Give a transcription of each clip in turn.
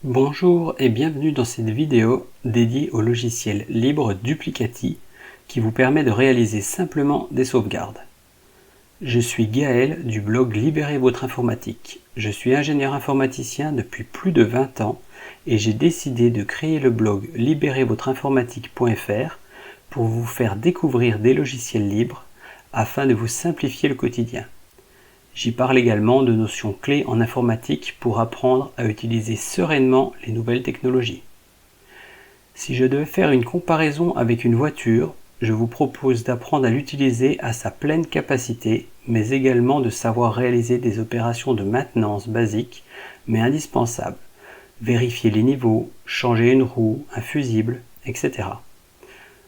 Bonjour et bienvenue dans cette vidéo dédiée au logiciel libre Duplicati qui vous permet de réaliser simplement des sauvegardes. Je suis Gaël du blog Libérez votre informatique. Je suis ingénieur informaticien depuis plus de 20 ans et j'ai décidé de créer le blog libérezvotrinformatique.fr pour vous faire découvrir des logiciels libres afin de vous simplifier le quotidien. J'y parle également de notions clés en informatique pour apprendre à utiliser sereinement les nouvelles technologies. Si je devais faire une comparaison avec une voiture, je vous propose d'apprendre à l'utiliser à sa pleine capacité, mais également de savoir réaliser des opérations de maintenance basiques, mais indispensables. Vérifier les niveaux, changer une roue, un fusible, etc.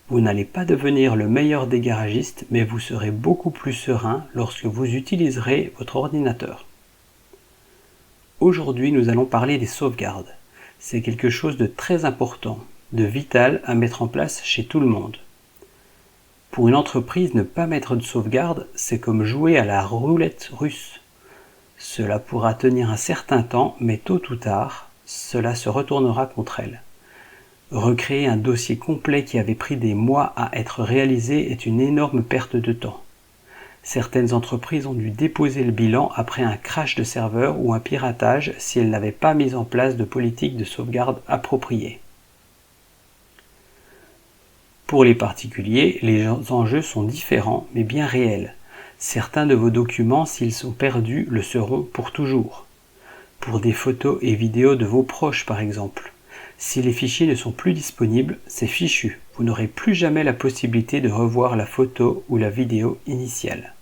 Vous n'allez pas devenir le meilleur des garagistes, mais vous serez beaucoup plus serein lorsque vous utiliserez votre ordinateur. Aujourd'hui, nous allons parler des sauvegardes. C'est quelque chose de très important, de vital à mettre en place chez tout le monde. Pour une entreprise, ne pas mettre de sauvegarde, c'est comme jouer à la roulette russe. Cela pourra tenir un certain temps, mais tôt ou tard, cela se retournera contre elle. Recréer un dossier complet qui avait pris des mois à être réalisé est une énorme perte de temps. Certaines entreprises ont dû déposer le bilan après un crash de serveur ou un piratage si elles n'avaient pas mis en place de politique de sauvegarde appropriée. Pour les particuliers, les enjeux sont différents mais bien réels. Certains de vos documents, s'ils sont perdus, le seront pour toujours. Pour des photos et vidéos de vos proches par exemple. Si les fichiers ne sont plus disponibles, c'est fichu. Vous n'aurez plus jamais la possibilité de revoir la photo ou la vidéo initiale.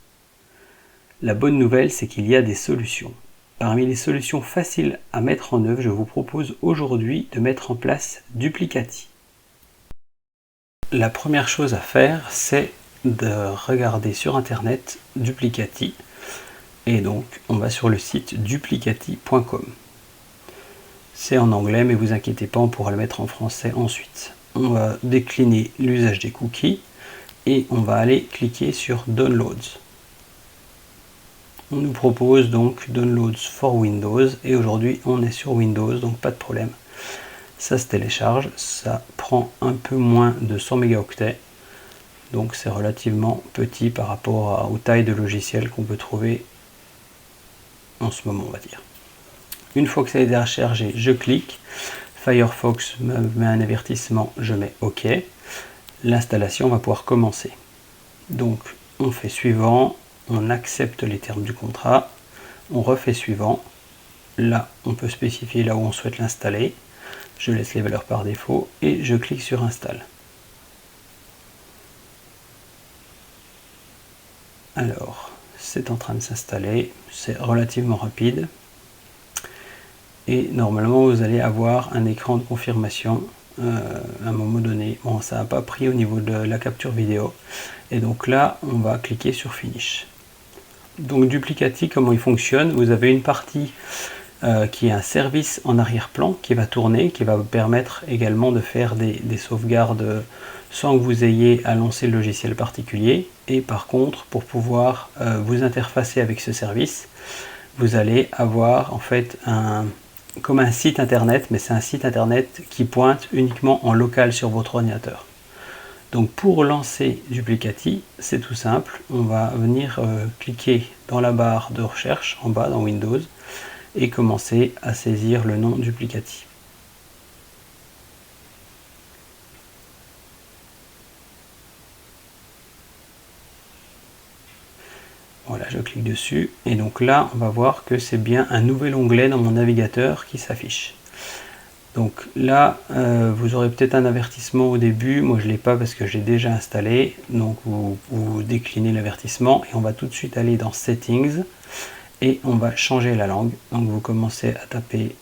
La bonne nouvelle, c'est qu'il y a des solutions. Parmi les solutions faciles à mettre en œuvre, je vous propose aujourd'hui de mettre en place Duplicati. La première chose à faire, c'est de regarder sur internet Duplicati. Et donc, on va sur le site duplicati.com. C'est en anglais, mais vous inquiétez pas, on pourra le mettre en français ensuite. On va décliner l'usage des cookies et on va aller cliquer sur Downloads. On nous propose donc Downloads for Windows et aujourd'hui on est sur Windows, donc pas de problème. Ça se télécharge, ça prend un peu moins de 100 mégaoctets, donc c'est relativement petit par rapport aux tailles de logiciels qu'on peut trouver en ce moment, on va dire. Une fois que ça a été rechargé, je clique. Firefox me met un avertissement, je mets OK. L'installation va pouvoir commencer. Donc, on fait suivant, on accepte les termes du contrat, on refait suivant. Là, on peut spécifier là où on souhaite l'installer. Je laisse les valeurs par défaut et je clique sur Install. Alors, c'est en train de s'installer, c'est relativement rapide. Et normalement vous allez avoir un écran de confirmation à un moment donné. Bon, ça n'a pas pris au niveau de la capture vidéo. Et donc là, on va cliquer sur Finish. Donc Duplicati, comment il fonctionne? Vous avez une partie qui est un service en arrière-plan qui va tourner, qui va vous permettre également de faire des sauvegardes sans que vous ayez à lancer le logiciel particulier. Et par contre, pour pouvoir vous interfacer avec ce service, vous allez avoir en fait comme un site internet, mais c'est un site internet qui pointe uniquement en local sur votre ordinateur. Donc pour lancer Duplicati, c'est tout simple, on va venir cliquer dans la barre de recherche en bas dans Windows et commencer à saisir le nom Duplicati. Voilà, je clique dessus et donc là on va voir que c'est bien un nouvel onglet dans mon navigateur qui s'affiche. Donc là vous aurez peut-être un avertissement au début, moi je ne l'ai pas parce que j'ai déjà installé, donc vous déclinez l'avertissement et on va tout de suite aller dans Settings et on va changer la langue. Donc vous commencez à taper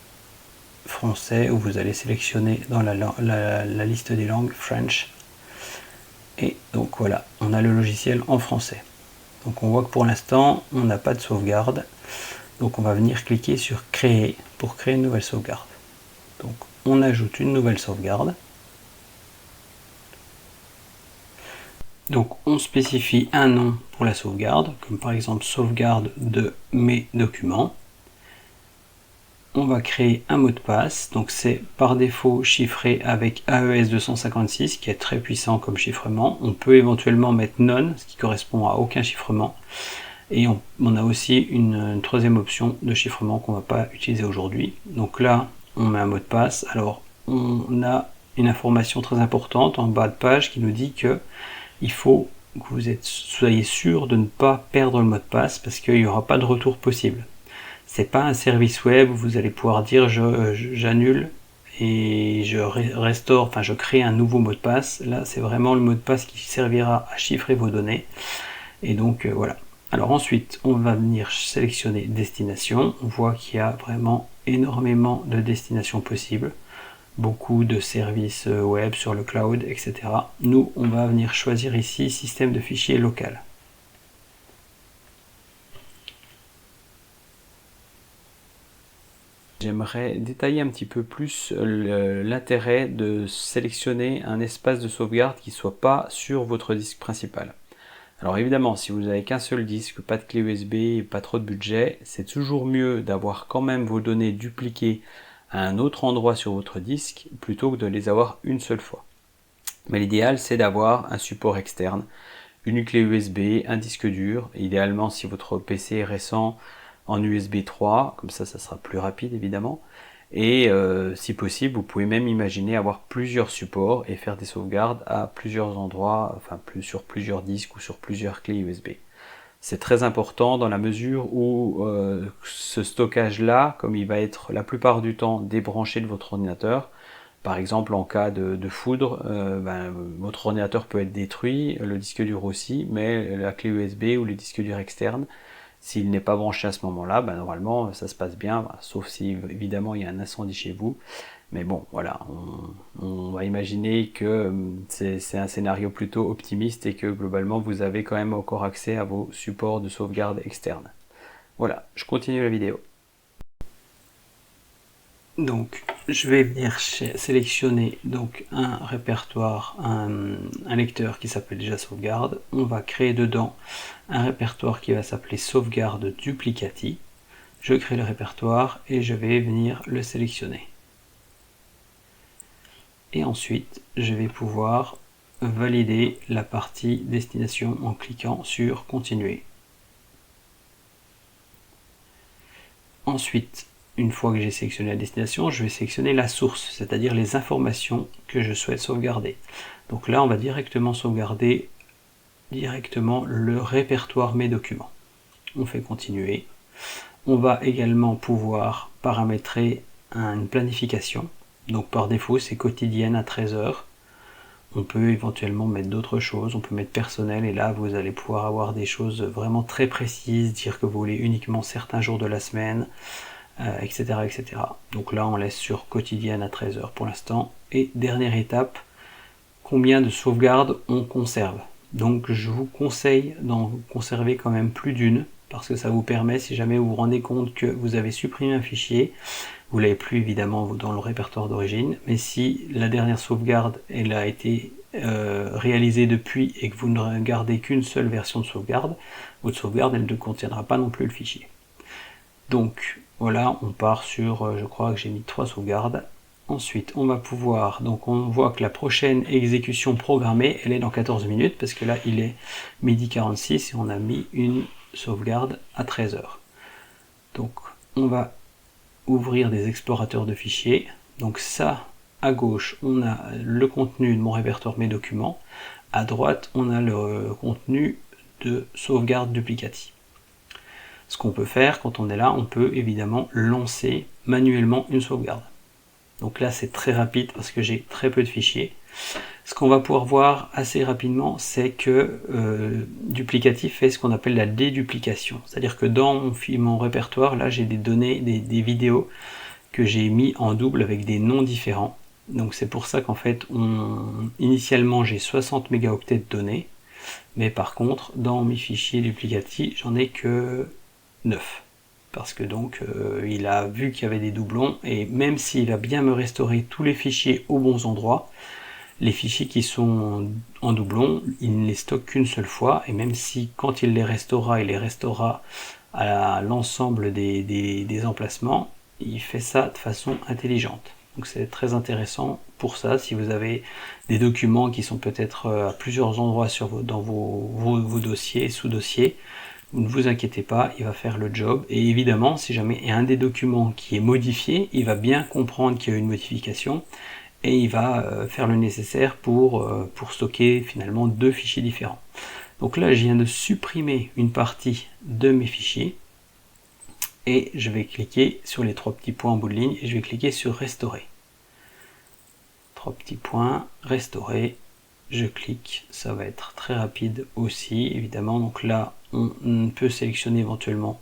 français ou vous allez sélectionner dans la liste des langues French et donc voilà, on a le logiciel en français. Donc on voit que pour l'instant on n'a pas de sauvegarde, donc on va venir cliquer sur créer pour créer une nouvelle sauvegarde. Donc on ajoute une nouvelle sauvegarde. Donc on spécifie un nom pour la sauvegarde, comme par exemple sauvegarde de mes documents. on va créer un mot de passe. Donc c'est par défaut chiffré avec AES 256 qui est très puissant comme chiffrement. On peut éventuellement mettre none, ce qui correspond à aucun chiffrement. Et on a aussi une troisième option de chiffrement qu'on ne va pas utiliser aujourd'hui. Donc là, on met un mot de passe. Alors, on a une information très importante en bas de page qui nous dit que il faut que soyez sûr de ne pas perdre le mot de passe parce qu'il n'y aura pas de retour possible. C'est pas un service web où vous allez pouvoir dire j'annule et je restaure, enfin je crée un nouveau mot de passe. Là, c'est vraiment le mot de passe qui servira à chiffrer vos données. Et donc voilà. Alors ensuite, on va venir sélectionner destination. On voit qu'il y a vraiment énormément de destinations possibles. Beaucoup de services web sur le cloud, etc. Nous, on va venir choisir ici système de fichiers local. J'aimerais détailler un petit peu plus l'intérêt de sélectionner un espace de sauvegarde qui ne soit pas sur votre disque principal. Alors évidemment, si vous n'avez qu'un seul disque, pas de clé USB et pas trop de budget, c'est toujours mieux d'avoir quand même vos données dupliquées à un autre endroit sur votre disque plutôt que de les avoir une seule fois. Mais l'idéal, c'est d'avoir un support externe, une clé USB, un disque dur, idéalement si votre PC est récent en USB 3, comme ça sera plus rapide évidemment. Et si possible, vous pouvez même imaginer avoir plusieurs supports et faire des sauvegardes à plusieurs endroits, enfin sur plusieurs disques ou sur plusieurs clés USB. C'est très important dans la mesure où ce stockage-là, comme il va être la plupart du temps débranché de votre ordinateur, par exemple en cas de foudre, votre ordinateur peut être détruit, le disque dur aussi, mais la clé USB ou les disques durs externes, s'il n'est pas branché à ce moment-là, normalement ça se passe bien, sauf si évidemment il y a un incendie chez vous. Mais bon, voilà, on va imaginer que c'est un scénario plutôt optimiste et que globalement vous avez quand même encore accès à vos supports de sauvegarde externes. Voilà, je continue la vidéo. Donc, je vais venir sélectionner donc un répertoire, un lecteur qui s'appelle déjà sauvegarde. On va créer dedans un répertoire qui va s'appeler sauvegarde duplicati. Je crée le répertoire et je vais venir le sélectionner. Et ensuite, je vais pouvoir valider la partie destination en cliquant sur continuer. Ensuite, une fois que j'ai sélectionné la destination, je vais sélectionner la source, c'est-à-dire les informations que je souhaite sauvegarder. Donc là, on va directement sauvegarder le répertoire mes documents. On fait continuer. On va également pouvoir paramétrer une planification. Donc par défaut, c'est quotidienne à 13 heures. On peut éventuellement mettre d'autres choses, on peut mettre personnel et là vous allez pouvoir avoir des choses vraiment très précises, dire que vous voulez uniquement certains jours de la semaine, etc., etc. Donc là on laisse sur quotidienne à 13 heures pour l'instant. Et dernière étape, combien de sauvegardes on conserve. Donc je vous conseille d'en conserver quand même plus d'une, parce que ça vous permet, si jamais vous vous rendez compte que vous avez supprimé un fichier, vous l'avez plus évidemment dans le répertoire d'origine, mais si la dernière sauvegarde elle a été réalisée depuis et que vous ne gardez qu'une seule version de sauvegarde, votre sauvegarde elle ne contiendra pas non plus le fichier. Donc voilà, on part sur, je crois que j'ai mis 3 sauvegardes. Ensuite, on va pouvoir, donc on voit que la prochaine exécution programmée, elle est dans 14 minutes, parce que là, il est midi 46 et on a mis une sauvegarde à 13 heures. Donc, on va ouvrir des explorateurs de fichiers. Donc ça, à gauche, on a le contenu de mon répertoire mes documents. À droite, on a le contenu de sauvegarde duplicati. Ce qu'on peut faire quand on est là, on peut évidemment lancer manuellement une sauvegarde. Donc là, c'est très rapide parce que j'ai très peu de fichiers. Ce qu'on va pouvoir voir assez rapidement, c'est que Duplicati fait ce qu'on appelle la déduplication. C'est-à-dire que dans mon répertoire, là, j'ai des données, des vidéos que j'ai mis en double avec des noms différents. Donc c'est pour ça qu'en fait, initialement, j'ai 60 mégaoctets de données. Mais par contre, dans mes fichiers Duplicati, j'en ai que 9. Parce que donc il a vu qu'il y avait des doublons et même s'il va bien me restaurer tous les fichiers aux bons endroits, les fichiers qui sont en doublon, il ne les stocke qu'une seule fois et même si quand il les restaurera à l'ensemble des emplacements, il fait ça de façon intelligente. Donc c'est très intéressant pour ça, si vous avez des documents qui sont peut-être à plusieurs endroits dans vos dossiers, sous-dossiers, vous ne vous inquiétez pas, il va faire le job. Et évidemment, si jamais il y a un des documents qui est modifié, il va bien comprendre qu'il y a eu une modification et il va faire le nécessaire pour stocker finalement deux fichiers différents. Donc là, je viens de supprimer une partie de mes fichiers et je vais cliquer sur les trois petits points en bout de ligne et je vais cliquer sur restaurer. Trois petits points, restaurer, je clique, ça va être très rapide aussi évidemment. Donc là, on peut sélectionner éventuellement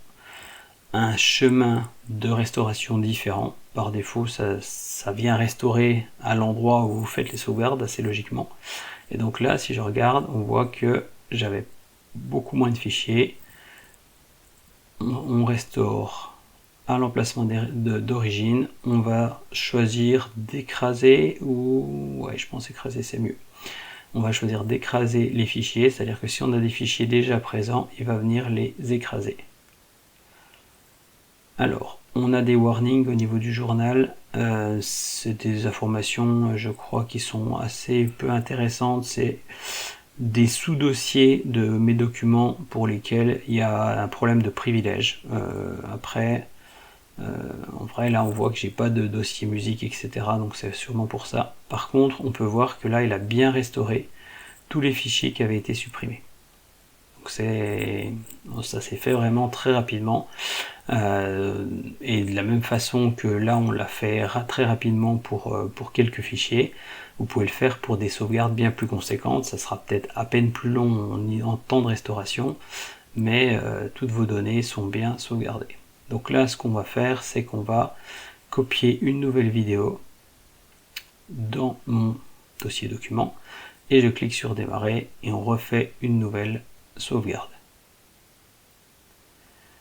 un chemin de restauration différent. Par défaut, ça vient restaurer à l'endroit où vous faites les sauvegardes assez logiquement. Et donc là, si je regarde, on voit que j'avais beaucoup moins de fichiers. On restaure à l'emplacement d'origine. On va choisir d'écraser ou... ouais, je pense écraser c'est mieux. On va choisir d'écraser les fichiers, c'est-à-dire que si on a des fichiers déjà présents, il va venir les écraser. Alors, on a des warnings au niveau du journal, c'est des informations, je crois, qui sont assez peu intéressantes. C'est des sous-dossiers de mes documents pour lesquels il y a un problème de privilège. Après, en vrai, là, on voit que j'ai pas de dossier musique, etc. Donc c'est sûrement pour ça. Par contre, on peut voir que là, il a bien restauré tous les fichiers qui avaient été supprimés. Donc ça s'est fait vraiment très rapidement. Et de la même façon que là on l'a fait très rapidement pour quelques fichiers, vous pouvez le faire pour des sauvegardes bien plus conséquentes. Ça sera peut-être à peine plus long en temps de restauration, mais toutes vos données sont bien sauvegardées. Donc là, ce qu'on va faire, c'est qu'on va copier une nouvelle vidéo dans mon dossier document et je clique sur démarrer et on refait une nouvelle sauvegarde.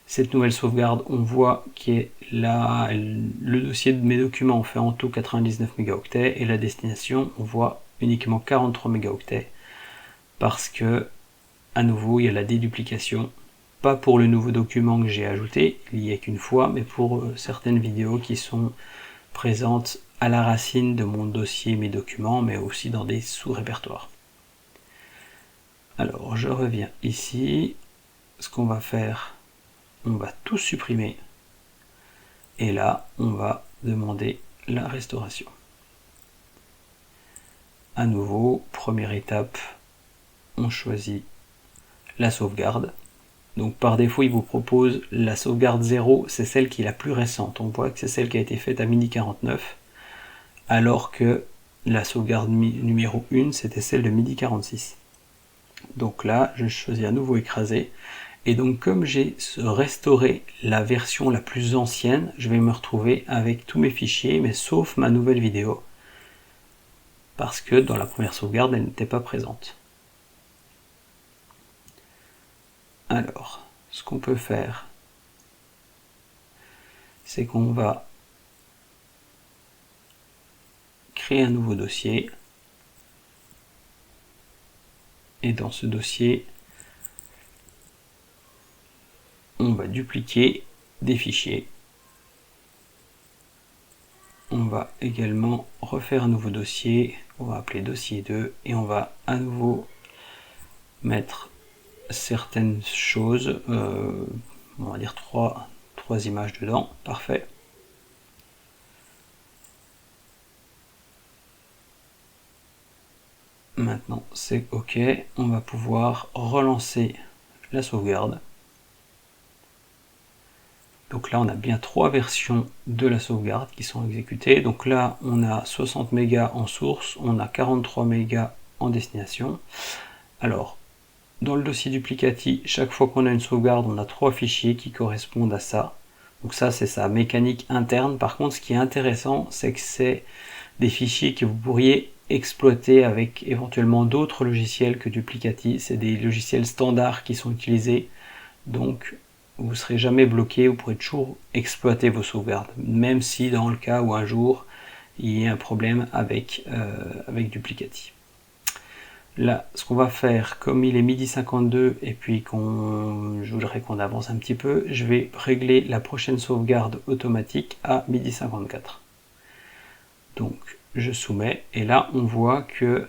Cette nouvelle sauvegarde, on voit que le dossier de mes documents fait en tout 99 mégaoctets et la destination, on voit uniquement 43 mégaoctets parce que, à nouveau, il y a la déduplication. Pas pour le nouveau document que j'ai ajouté, il n'y a qu'une fois, mais pour certaines vidéos qui sont présentes à la racine de mon dossier, mes documents, mais aussi dans des sous-répertoires. Alors, je reviens ici. Ce qu'on va faire, on va tout supprimer. Et là, on va demander la restauration. À nouveau, première étape, on choisit la sauvegarde. Donc par défaut, il vous propose la sauvegarde 0, c'est celle qui est la plus récente. On voit que c'est celle qui a été faite à midi 49, alors que la sauvegarde numéro 1, c'était celle de midi 46. Donc là, je choisis à nouveau écraser. Et donc comme j'ai restauré la version la plus ancienne, je vais me retrouver avec tous mes fichiers, mais sauf ma nouvelle vidéo. Parce que dans la première sauvegarde, elle n'était pas présente. Alors, ce qu'on peut faire, c'est qu'on va créer un nouveau dossier. Et dans ce dossier, on va dupliquer des fichiers. On va également refaire un nouveau dossier, on va appeler dossier 2 et on va à nouveau mettre certaines choses, on va dire trois images dedans, parfait. Maintenant c'est OK, on va pouvoir relancer la sauvegarde. Donc là on a bien trois versions de la sauvegarde qui sont exécutées. Donc là on a 60 mégas en source, on a 43 mégas en destination. Alors dans le dossier duplicati, chaque fois qu'on a une sauvegarde, on a trois fichiers qui correspondent à ça. Donc ça c'est sa mécanique interne. Par contre ce qui est intéressant, c'est que c'est des fichiers que vous pourriez exploiter avec éventuellement d'autres logiciels que Duplicati. C'est des logiciels standards qui sont utilisés, donc vous ne serez jamais bloqué, vous pourrez toujours exploiter vos sauvegardes, même si dans le cas où un jour il y a un problème avec Duplicati. Là, ce qu'on va faire, comme il est 12h52 et puis je voudrais qu'on avance un petit peu, je vais régler la prochaine sauvegarde automatique à 12h54. Donc, je soumets et là, on voit que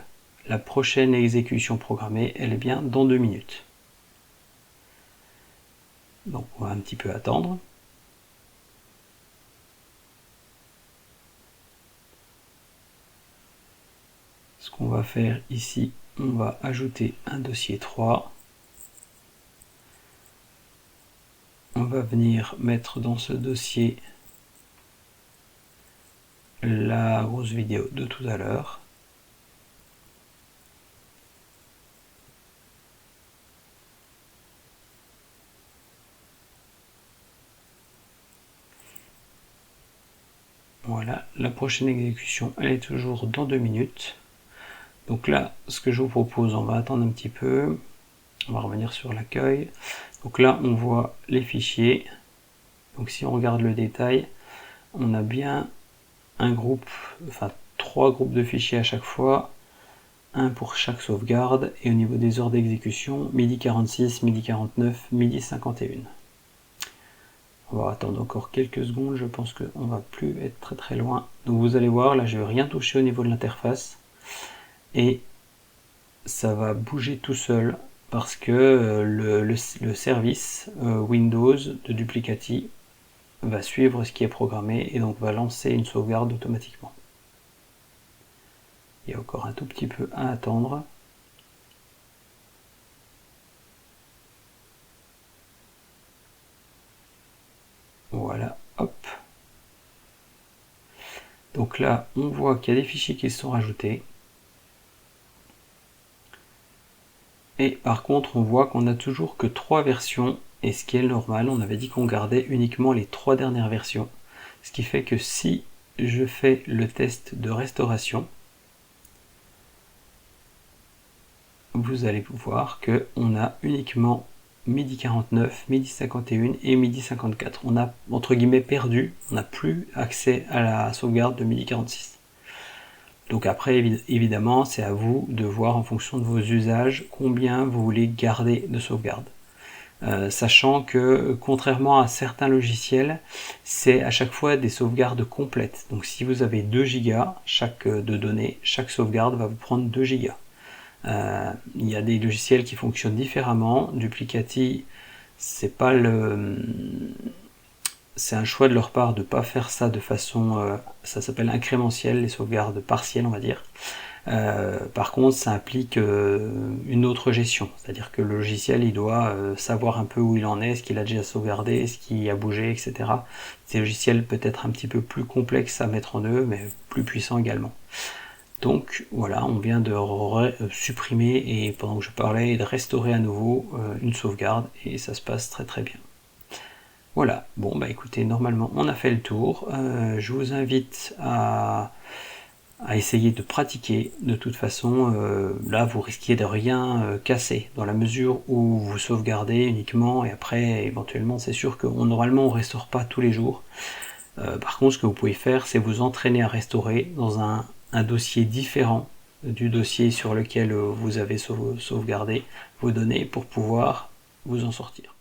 la prochaine exécution programmée, elle est bien dans 2 minutes. Donc, on va un petit peu attendre. Ce qu'on va faire ici, on va ajouter un dossier 3. On va venir mettre dans ce dossier la grosse vidéo de tout à l'heure. Voilà, la prochaine exécution, elle est toujours dans 2 minutes. Donc là, ce que je vous propose, on va attendre un petit peu. On va revenir sur l'accueil. Donc là, on voit les fichiers. Donc si on regarde le détail, on a bien un groupe, enfin 3 groupes de fichiers à chaque fois, un pour chaque sauvegarde, et au niveau des heures d'exécution, 12h46, 12h49, 12h51. On va attendre encore quelques secondes, je pense qu'on va plus être très loin. Donc vous allez voir, là je ne vais rien toucher au niveau de l'interface, et ça va bouger tout seul, parce que le service Windows de Duplicati va suivre ce qui est programmé, et donc va lancer une sauvegarde automatiquement. Il y a encore un tout petit peu à attendre. Voilà, hop. Donc là, on voit qu'il y a des fichiers qui se sont rajoutés. Et par contre, on voit qu'on n'a toujours que 3 versions, et ce qui est normal, on avait dit qu'on gardait uniquement les 3 dernières versions. Ce qui fait que si je fais le test de restauration, vous allez voir qu'on a uniquement 12h49, 12h51 et 12h54. On a entre guillemets perdu, on n'a plus accès à la sauvegarde de 12h46. Donc après, évidemment, c'est à vous de voir en fonction de vos usages combien vous voulez garder de sauvegarde. Sachant que, contrairement à certains logiciels, c'est à chaque fois des sauvegardes complètes. Donc si vous avez 2 Go de données, chaque sauvegarde va vous prendre 2 Go. Il y a des logiciels qui fonctionnent différemment. Duplicati, c'est un choix de leur part de ne pas faire ça de façon, ça s'appelle incrémentielle, les sauvegardes partielles on va dire. Par contre ça implique une autre gestion, c'est-à-dire que le logiciel il doit savoir un peu où il en est, ce qu'il a déjà sauvegardé, ce qui a bougé, etc. C'est un logiciel peut-être un petit peu plus complexe à mettre en œuvre, mais plus puissant également. Donc voilà, on vient de supprimer, et pendant que je parlais, de restaurer à nouveau une sauvegarde, et ça se passe très très bien. Voilà, bon bah écoutez, normalement on a fait le tour. Je vous invite à essayer de pratiquer. De toute façon, là vous risquez de rien casser, dans la mesure où vous sauvegardez uniquement, et après éventuellement c'est sûr que normalement on restaure pas tous les jours. Par contre, ce que vous pouvez faire, c'est vous entraîner à restaurer dans un dossier différent du dossier sur lequel vous avez sauvegardé vos données, pour pouvoir vous en sortir.